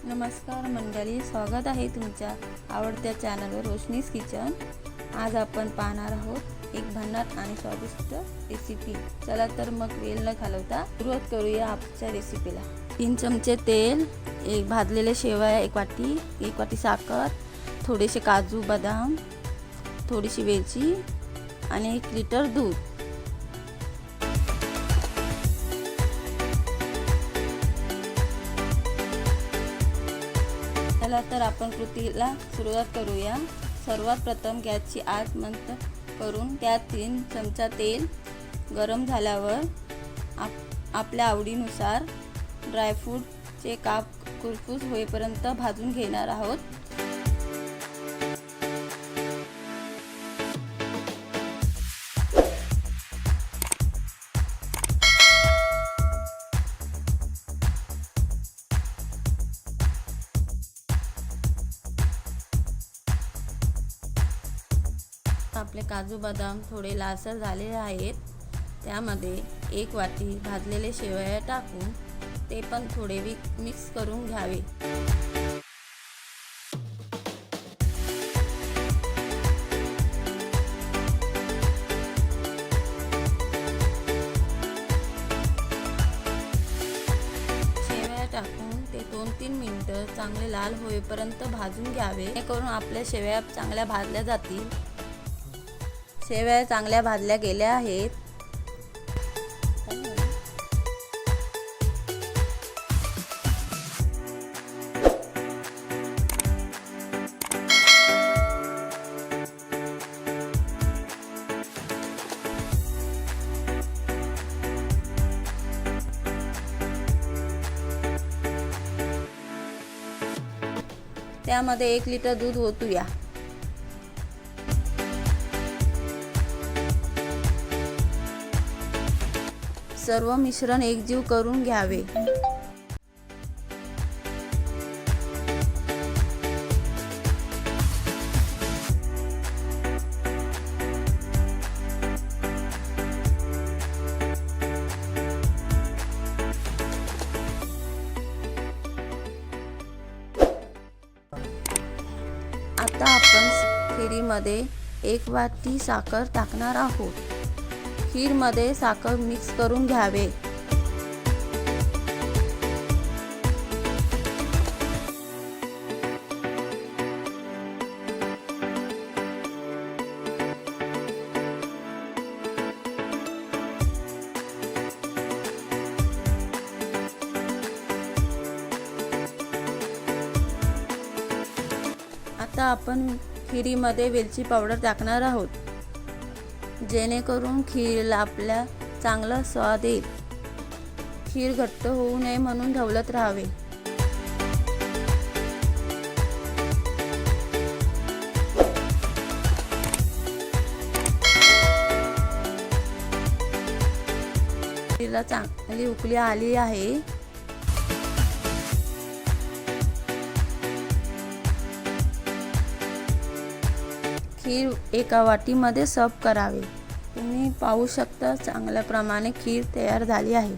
नमस्कार मंडळी, स्वागत आहे तुमच्या आवडत्या चॅनलवर रोशनीज किचन। आज आपण पाहणार आहोत एक भन्नाट आणि स्वादिष्ट रेसिपी। चला तर मग वेळ न घालवता सुरुवात करूया आजच्या रेसिपीला। 3 चमचे तेल, एक भाजलेले शेवया एक वाटी साखर, थोडेसे काजू बदाम, थोडीशी वेलची आणि 1 लिटर दूध। चला तर आपण कृतीला सुरुवात करूया। सर्वात प्रथम गॅसची आग मंद करून त्यात 3 चमचा तेल गरम झाल्यावर आपल्या आवडीनुसार ड्रायफ्रूटचे काप कुरकुरीत होईपर्यंत भाजून घेणार आहोत। आपले काजू बदाम थोडे लालसर झाले आहेत। त्यामध्ये 1 वाटी भाजलेले शेवया टाकून ते पण थोडे मिक्स करून घ्यावे। शेवया टाकून ते 2-3 मिनिटे चांगले लाल होईपर्यंत भाजून घ्यावे, जेणेकरून आपल्या शेवया चांगल्या भाजल्या जातील। शेवया चांगल्या भाजल्या गेल्या आहेत। त्यामध्ये 1 लिटर दूध ओतूया। सर्व मिश्रण एकजीव करून घ्यावे। आता आपण खिरीमध्ये 1 वाटी साखर टाकणार आहोत। खीरमध्ये साखर मिक्स करून घ्यावे। आता आपण खिरीमध्ये वेलची पावडर टाकणार आहोत, जेणेकरून खीरला आपल्या चांगला स्वाद येईल। खीर घट्ट होऊ नये म्हणून ढवळत राहावे। खीरला चांगली उकळी आली आहे। खीर एका वाटीमध्ये सर्व करावे। तुम्ही पाहू शकता चांगल्या प्रमाणे खीर तयार झाली आहे।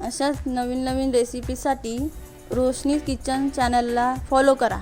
अशाच नवीन रेसिपीसाठी रोशनीज किचन चॅनलला फॉलो करा।